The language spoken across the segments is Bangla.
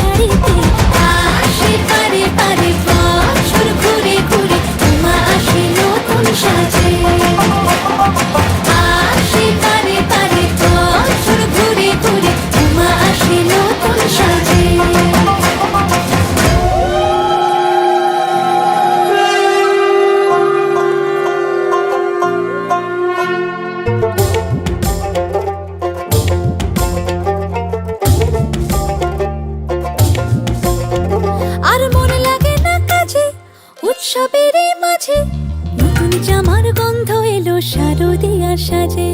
শাড়িতে আসে পারে পারে বছর ঘুরে ঘুরে উমা আসে নতুন সাজে। আসে পারে পারে বছর ঘুরে ঘুরে উমা আসে নতুন সাজে। আর মন লাগে না কাজে উৎসবের এই মাঝে, নতুন জামার গন্ধ এলো শারদিয়ার সাজে।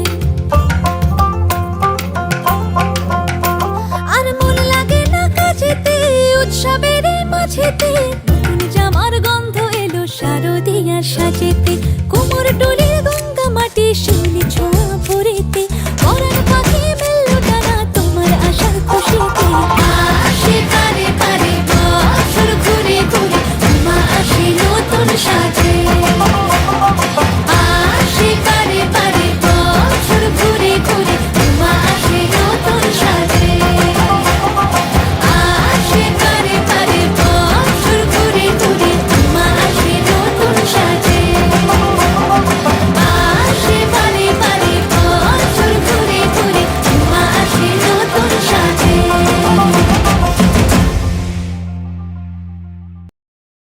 আর মন লাগে না কাজেতে উৎসবের এই মাঝেতে, নতুন জামার গন্ধ এলো শারদিয়ার সাজেতে। কোমর ডোলে গঙ্গা মাটি